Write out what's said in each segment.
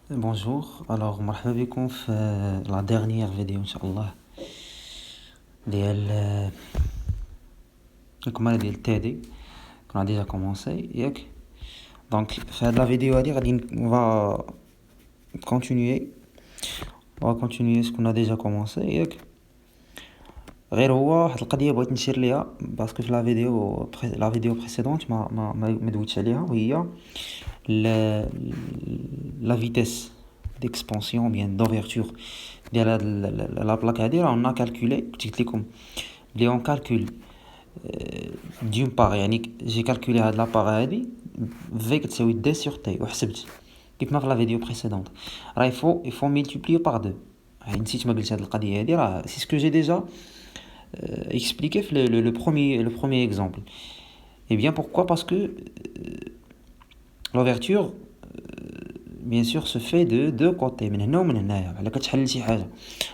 Bonjour, alors مرحبا بكم في la dernière vidéo إن شاء الله ديال الكمالة ديال التادي كنا ديجا كومونسي ياك. دونك في هاد لا فيديو هادي غادي on va continuer ce qu'on a déjà commencé ياك. غير هو واحد القضية بغيت نشير ليها باسكو في لا فيديو بريسيدونت ما دويتش عليها وهي la vitesse d'expansion ou bien d'ouverture ديال هاد لا بلاك هادي. راه on a calculé قلت لكم بلي on calcule d'une part يعني جي calculé هاد لا بار هادي v كتساوي d sur t وحسبت كيفما في لا فيديو بريسيدونت راه il faut multiplier par 2. نسيت ما قلت هاد القضية هادي راه c'est ce que j'ai déjà expliqué le premier exemple. Et bien pourquoi? Parce que l'ouverture bien sûr se fait de deux côtés من هنا ومن هنايا. على كتحل شي حاجه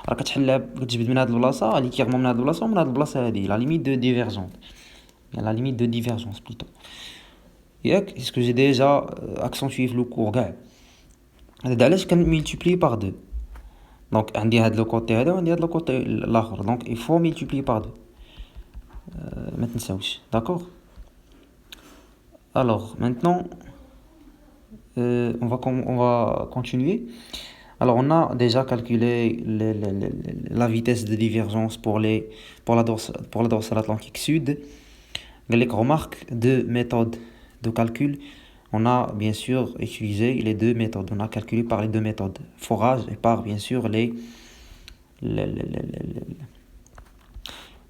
راه كتحلها كتجبد من هاد البلاصه ليكيرمون من هاد البلاصه ومن هاد البلاصه هادي لا ليميت دو ديفيرجونس لا ليميت دو ديفيرجونس بلوتو ياك. اسكو جي ديجا اكسنتوي في لو كور كاع هذا علاش كنملتيبلي بار 2. دونك عندي هاد لو كوتي هذا وعندي هاد لو كوتي الاخر دونك il faut multiplier par 2 ما تنساوش. داكوغ alors maintenant on va continuer. Alors on a déjà calculé la vitesse de divergence pour la dorsale atlantique sud. Remarque deux méthodes de calcul. On a bien sûr utilisé les deux méthodes. On a calculé par les deux méthodes, forage et par bien sûr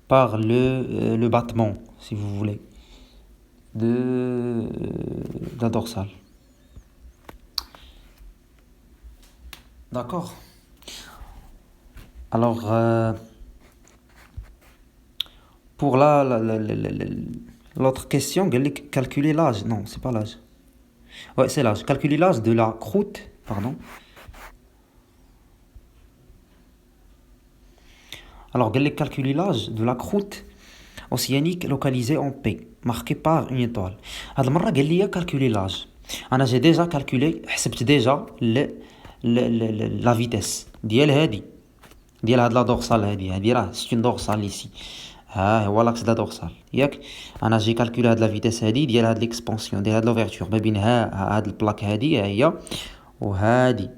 par le battement, si vous voulez, de la dorsale. D'accord. Alors, pour l'autre question, calculer l'âge. Non, c'est pas l'âge. Ouais, c'est l'âge. Calculer l'âge de la croûte, pardon. Alors, calculer l'âge de la croûte océanique localisée en P, marquée par une étoile. هاد المرة قال لي calculer l'âge. أنا j'ai déjà calculé, حسبت déjà la vitesse ديال هادي ديال هاد لا دورسال هادي راه c'est une dorsale ici. ها هو لاكس دا دورسال ياك. انا جي كالكولي هاد لا فيتيس هادي ديال هاد ليكسبانسيون ديال هاد لوفيرتور ما بين هاد البلاك هادي هي وهادي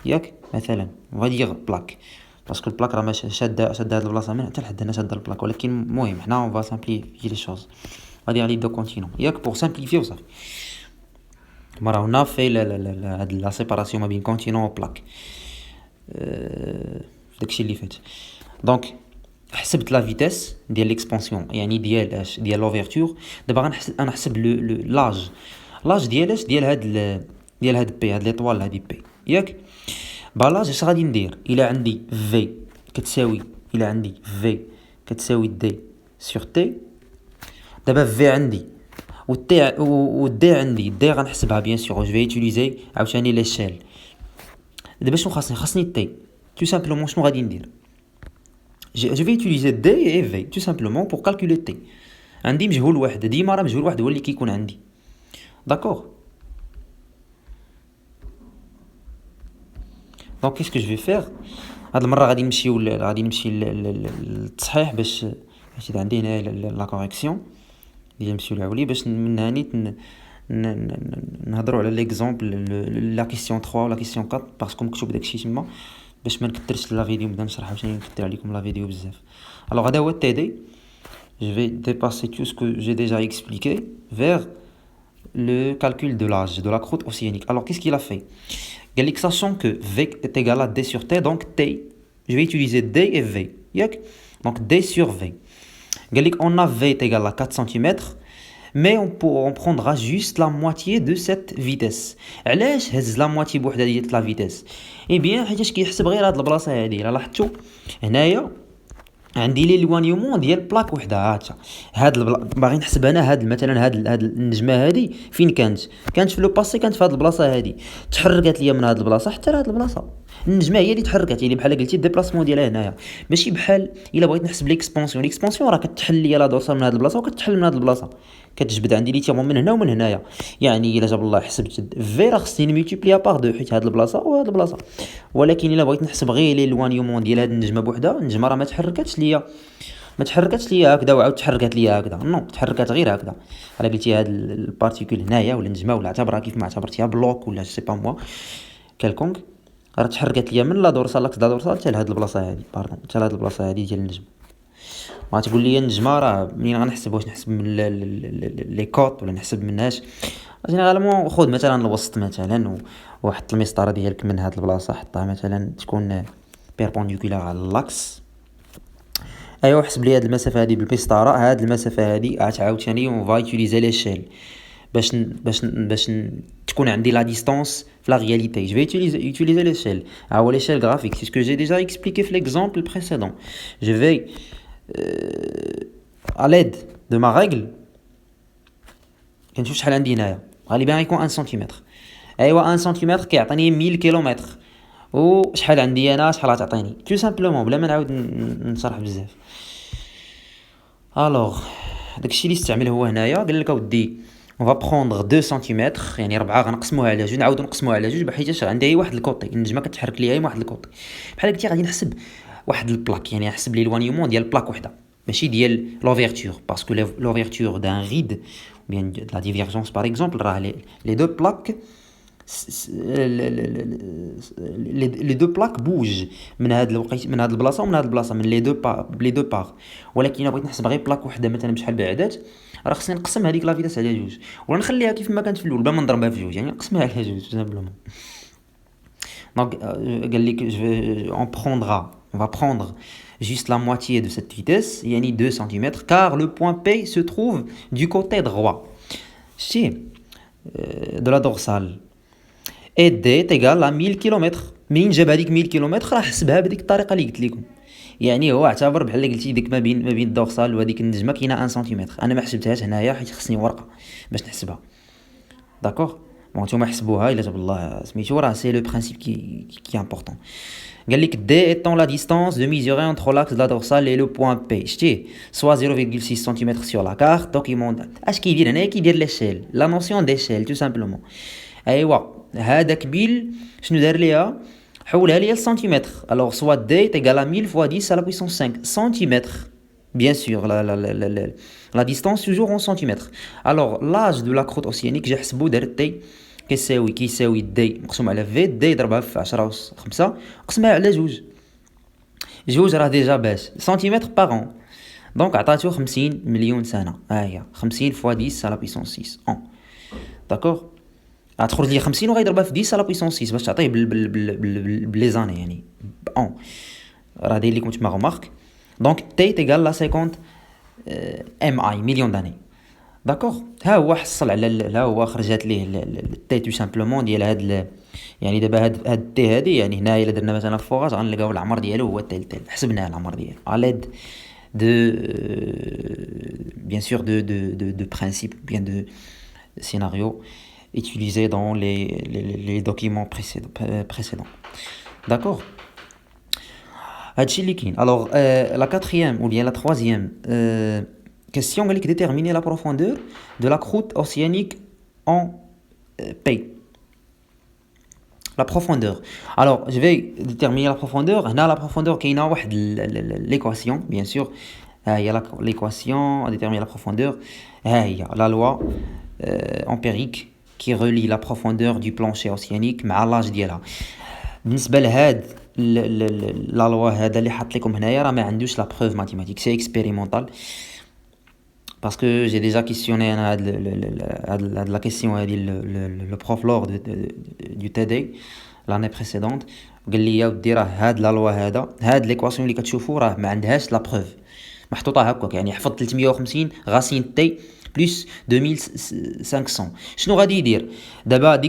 ياك. مثلا غادي بلاك باسكو البلاك راه ماشي شاده هاد البلاصه من حتى لحد هنا شاده البلاك ولكن المهم حنا اون فا سامبليفي لي شوز غادي على دو كونتينون ياك بور سامبليفي وصافي. مرة هنا في هاد لا سيباراسيون ما بين كونتينون و بلاك داكشي اللي فات. دونك حسبت لا فيتيس ديال ليكسبانسيون يعني ديال اش ديال لوفيرتور. دابا انا نحسب لاج ديال اش ديال هاد بي هاد ليطوال هادي بي ياك. بالاج اش غادي ندير الا عندي في كتساوي دي سور تي. دابا في عندي والدي عندي دي غنحسبها بيان سور جو في يوتيليزي عاوتاني ليشيل. دابا شنو خاصني تي tout simplement شنو غادي ندير je vais utiliser D et V tout simplement pour calculer T. عندي مجهول واحد ديما راه مجهول واحد هو اللي كيكون عندي. داكوغ دونك qu'est-ce que je vais faire هاد المره غادي نمشي للتصحيح باش عندي هنا لا كوريكسيون ديال نمشيو العولي باش من هاني نهضروا على ليكزامبل لا كيسيون 3 ولا كيسيون 4 باسكو مكتوب داكشي تما باش ما نكثرش لا فيديو نبدا نشرح عاوتاني نكثر عليكم لا فيديو بزاف. alors هذا هو TD. je vais dépasser tout ce que j'ai déjà expliqué vers le calcul de l'âge de la croûte océanique. Alors qu'est-ce qu'il a fait? قال لك sachant que V est égal à D sur T donc T je vais utiliser D et V ياك. donc D sur V قال لك on a V est égal à 4 cm mais on prendra juste la moitié de cette vitesse. علاش هز لا موتي بوحده ديال لا فيتيس؟ اي بيان حيتاش كيحسب غير هاد البلاصه هادي. الا لاحظتوا هنايا عندي لي لوانيومون ديال بلاك وحده هاتا هاد باغي نحسب انا هاد مثلا هاد النجمه هادي فين كانت في لو باسي كانت في هاد البلاصه هادي تحركات ليا من هاد البلاصه حتى لهاد البلاصه النجمه هي اللي تحركات، يعني بحال قلتي الديبلاسمون ديالها هنايا، ماشي بحال الا بغيت نحسب ليكسبونسيون راه كتحل ليا لا دورسال من هاد البلاصه وكتحل من هاد البلاصه، كتجبد عندي لي تيرمون من هنا ومن هنايا. يعني الا جاب الله حسبت في راه خصني نميتيبليا باغ دو حيت هاد البلاصه وهاد البلاصه. ولكن الا بغيت نحسب غير لي لوانيومون ديال هاد النجمه بوحدها، النجمه راه ما تحركاتش ليا هكذا وعاود تحركات ليا هكذا، نو تحركات غير هكذا. على قلتي هاد البارتيكول هنايا ولا النجمه ولا اعتبرها كيف ما اعتبرتيها بلوك ولا سي با موا كالكونغ، راه تحركات ليا من لا دورسال لاكس دا دورسال حتى لهاد البلاصه هادي، باردون حتى لهاد البلاصه هادي ديال النجم. ما تقول لي النجمه راه منين غنحسب، واش نحسب من لي كوت ولا نحسب مناش؟ جينيرالمون خذ مثلا الوسط مثلا وحط المسطره ديالك من هاد البلاصه، حطها مثلا تكون بيربونديكولار على لاكس. ايوا حسب لي هاد المسافه هادي بالمسطره، هاد المسافه هادي عاوتاني اون فا يوتيليزي ليشيل باش تكون عندي لا ديستانس في لا réalité. Je vais utiliser l'échelle. Alors l'échelle graphique, c'est ce que j'ai déjà expliqué في l'exemple précédent. Je vais à l'aide de ma règle كنشوف شحال عندي هنايا، غالبا غيكون 1 سنتيمتر. ايوا 1 سنتيمتر كيعطيني 1000 كيلومتر، وشحال عندي انا شحال غتعطيني تو سامبلومون بلا ما نعاود نشرح بزاف. الوغ داكشي اللي استعمل هو هنايا، قال لك اودي on va prendre 2 سنتيمتر، يعني 4 غنقسموها على 2، نعاودو نقسموها على 2 بحيث عندي هي واحد الكوطي، النجمه كتحرك ليا واحد الكوطي. بحال قلتي غادي نحسب واحد البلاك، يعني نحسب لي لوانيومون ديال بلاك وحده ماشي ديال لوفيرتور، باسكو لوفيرتور دان ريد بيان لا ديفيرجونس باغ اكزومبل راه لي دو بلاك لي دو بلاك بوج من هاد الوقيت، من هاد البلاصه ومن هاد البلاصه، من لي دو باغ. ولكن الا بغيت نحسب غير بلاك وحده مثلا بشحال بعدات، راه خصني نقسم هذيك لا فيتاس على جوج ولا نخليها كيف ما كانت في الاول بلا ما نضربها في جوج، يعني نقسمها على جوج سامبلومون. دونك قال لك on va prendre juste la moitié de cette vitesse, يعني 2 cm, car le point P se trouve du côté droit de la dorsale. Et D est égal à 1000 km. منين جاب هذيك 1000 كيلومتر راه حسبها بهذيك الطريقه اللي قلت لكم. يعني هو اعتبر بحال قلتي ديك ما بين الدورسال وهذيك النجمه كاينه 1 سنتيمتر. انا ما حسبتهاش هنايا حيت خصني ورقه باش نحسبها. داكوغ بون نتوما حسبوها الا جاب الله سميتو، راه سي لو برينسيپ كي امبورطون. قال لك D étant la distance de mesurer entre l'axe de la dorsale et le point P, شتي soit 0,6 cm sur la carte. Donc اش كيدير هنايا؟ كيدير ليشيل، لا نوسيون ديشيل تو سامبلومون. ايوا هذاك بيل شنو دار ليها؟ حولها ليا للسنتيمتر. alors soit D est égal à 1000 fois 10 à la puissance 5 centimètres. Bien sûr, la distance toujours en centimètres. Alors l'âge de la croûte océanique j'ai حسبو درت تي كيساوي دي مقسوم على في، دي ضربها في 10 أس 5 قسمها على جوج راه ديجا باش سنتيمتر باغ ان، دونك عطاتو 50 مليون سنه. ها هي 50 فوا 10 على بيسونس 6 اون. داكوغ غتخرج لي 50 وغيضربها في 10 على بيسونس 6 باش تعطيه بلي زاني، يعني اون راه داير لكم تما غومارك. دونك تي تيغال لا 50 ام اي مليون داني. داكوغ ها هو حصل على ها هو خرجت ليه التي تو سامبلومون ديال هاد يعني دابا هاد التي هادي، يعني هنايا الا درنا مثلا فوغاج غنلقاو العمر ديالو هو التي حسبناه العمر ديالو على يد de bien sûr de principes, bien de scénarios utilisés dans les documents précédents. D'accord. Alors la quatrième ou bien la troisième question, elle est déterminer la profondeur de la croûte océanique en P. La profondeur. Alors, je vais déterminer la profondeur. La profondeur, il y a l'équation, bien sûr. Il y a l'équation à déterminer la profondeur. Il y a la loi empirique qui relie la profondeur du plancher océanique à l'âge ديالها. بالنسبة لهاد la loi هذا اللي حط لكم هنايا راه ما عندوش la preuve mathématique, c'est expérimental. Parce que j'ai déjà questionné la question le prof lors du TD l'année précédente. قال لي يا ودي راه هاد لا لوا هاد ليكواسيون اللي كتشوفوا راه ما عندهاش لا بروف، محطوطه هكاك. يعني حفظ 350 غاسين تي بلس 2500 شنو غادي يدير دابا؟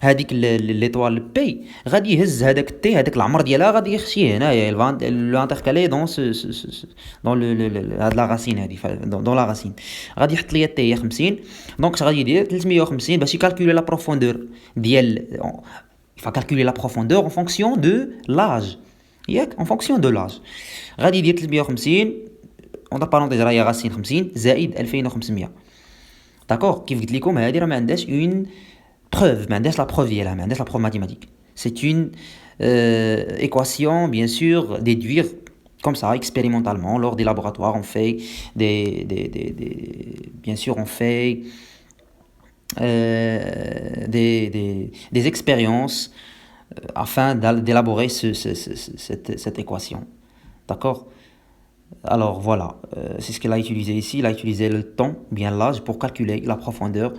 هذيك ليطوال بي غادي يهز هذاك التي، هذاك العمر ديالها غادي يخشيه هنايا لو انتركالي دون هاد لا راسين هادي دون لا راسين غادي يحط ليا التي هي 50. دونك اش غادي يدير 350 باش يكالكولي لا بروفوندور ديال il va calculer la profondeur en fonction de l'âge. En fonction de l'âge. غادي يدير 350 اون بارونتيز راهي غاسين 50 زائد 2500. داكور كيف قلت لكم هذه راه ما عندهاش اون بروف, ما عندهاش لا بروف ديالها, ما عندهاش لا بروف ماتيماتيك. C'est une équation, bien sûr, déduire comme ça, expérimentalement. Lors des laboratoires, on fait bien sûr, on fait des expériences afin d'élaborer cette équation. D'accord? Alors voilà, c'est ce qu'il a utilisé ici. Il a utilisé le temps, bien l'âge, pour calculer la profondeur.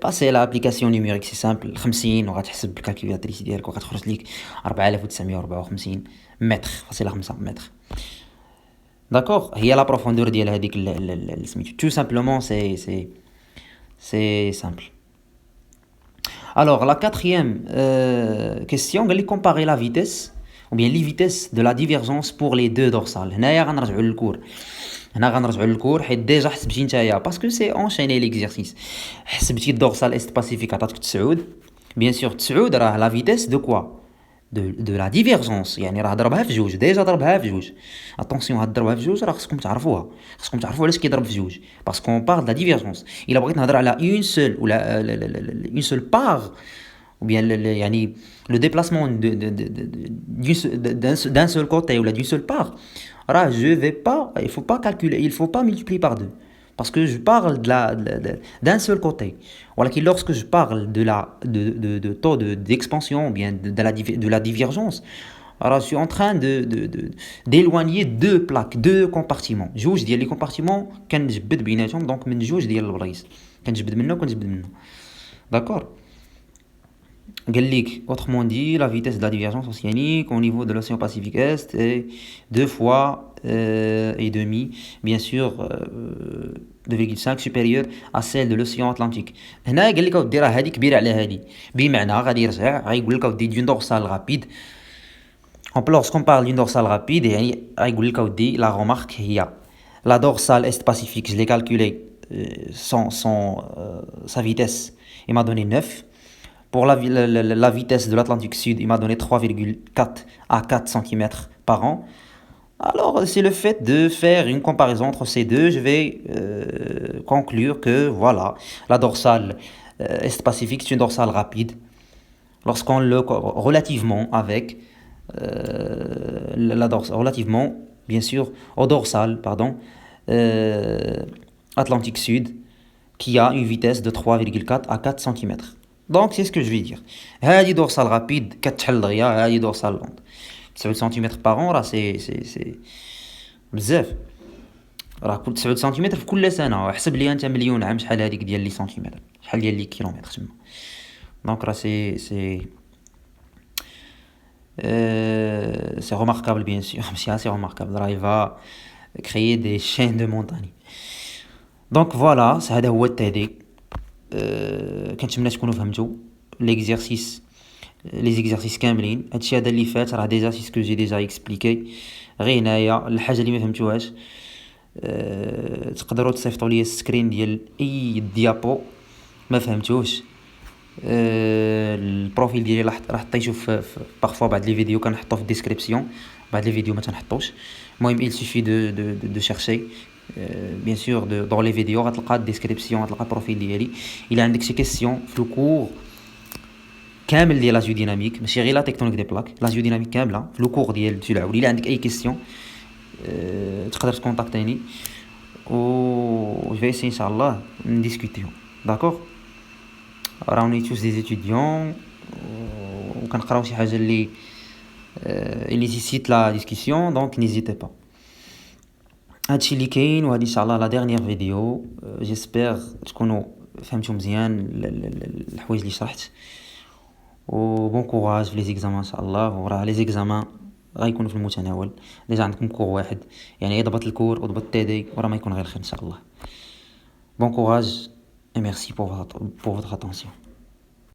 Passer à l'application numérique, c'est simple. 50 وغتحسب بالكالكولاتريس ديالك وغتخرج لك 4954 متر فاصلة 5 متر. داكوغ, هي لا بروفوندور ديال هذيك سميتو. Tout simplement, c'est simple. Alors, la quatrième question, قال لي comparer la vitesse ou bien les vitesses de la divergence pour les deux dorsales. هنايا غنرجعوا للكور حيت ديجا حسبتي نتايا باسكو سي اونشيني ليكزيرسيس. حسبتي الدورسال est spécifique عطاتك 9. بيان سور 9 راه لا فيتيس دو كوا دو لا ديفيرجونس, يعني راه ضربها في جوج, ديجا ضربها في جوج. اتونسيون هاد ضربها في جوج راه خصكم تعرفوا علاش كيضرب في جوج, باسكو اون بار د لا ديفيرجونس. الا بغيت نهضر على اون سول ولا اون سول بار ou bien يعني le déplacement d'un seul côté ou d'une seule part, alors je vais pas, il faut pas calculer, il faut pas multiplier par deux, parce que je parle d'un seul côté. Voilà, lorsque je parle de taux d'expansion ou bien de la divergence, alors je suis en train d'éloigner deux plaques, deux compartiments. جوج ديال les compartiments كنجبد بيناتهم, donc من جوج ديال البلايص كنجبد منه. D'accord. Autrement dit, la vitesse de la divergence océanique au niveau de l'océan Pacifique Est est 2 fois et demi, bien sûr 2,5 supérieure à celle de l'océan Atlantique. هنا قال لك اودي راه هذه كبيره على هذه, بمعنى غادي يرجع غايقول لك اودي دون dorsale rapide. Lorsqu'on parle d'une dorsale rapide, يعني غايقول لك اودي la remarque هي la dorsale Est Pacifique, je l'ai calculé sa vitesse, il m'a donné 9. Pour la vitesse de l'Atlantique Sud, il m'a donné 3,4 à 4 cm par an. Alors, c'est le fait de faire une comparaison entre ces deux. Je vais conclure que, voilà, la dorsale Est-Pacifique, c'est une dorsale rapide. Lorsqu'on le... relativement avec... relativement, bien sûr, au dorsal, Atlantique Sud, qui a une vitesse de 3,4 à 4 cm. Donc c'est ce que je vais dire. هذه dorsale rapide كتحل دغيا, هذه dorsale lente 9 سم par an, راه سي بزاف, راه كل 9 سم في كل سنه. حسب لي انت مليون عام شحال هذيك ديال لي سنتيمتر, شحال ديال لي كيلومتر تما. دونك راه سي remarquable bien sûr, c'est assez remarquable. راه il va créer des chaînes de montagnes. Donc voilà, هذا هو التهديد. كنتمنى تكونوا فهمتوا ليكزيرسيس كاملين. هادشي هذا اللي فات راه ديجا سي سكو جي ديجا اكسبليكي. غير هنايا الحاجه اللي ما فهمتوهاش تقدروا تصيفطوا لي السكرين ديال اي ديابو ما فهمتوش. البروفيل ديالي راح حطيتو في بارفوا بعد لي فيديو كنحطو في الديسكريبسيون, بعد لي فيديو ما تنحطوش. المهم il suffit de chercher bien sûr dans les vidéos غتلقى الديسكريبسيون, غتلقى البروفيل ديالي. الا عندك شي كيسيون في الكور كامل ديال لا جيوديناميك, ماشي غير لا تكتونيك دي بلاك, لا جيوديناميك كامله في الكور ديال العولي. الا عندك اي كيسيون تقدر تكونتاكتيني و جو في ان شاء الله نديسكوتيو. داكور, راوني توس دي étudiants وكنقراو شي حاجه اللي nécessite la discussion, donc n'hésitez pas. هادشي اللي كاين, وهادي ان شاء الله لا ديرنيير فيديو. جيسبر تكونوا فهمتوا مزيان الحوايج اللي شرحت, و بون كوراج في لي زيكزامان ان شاء الله. وراه لي زيكزامان غيكونوا في المتناول. ديجا عندكم كور واحد, يعني ضبط الكور وضبط التيدي وراه ما يكون غير خير ان شاء الله. بون كوراج et merci pour votre attention.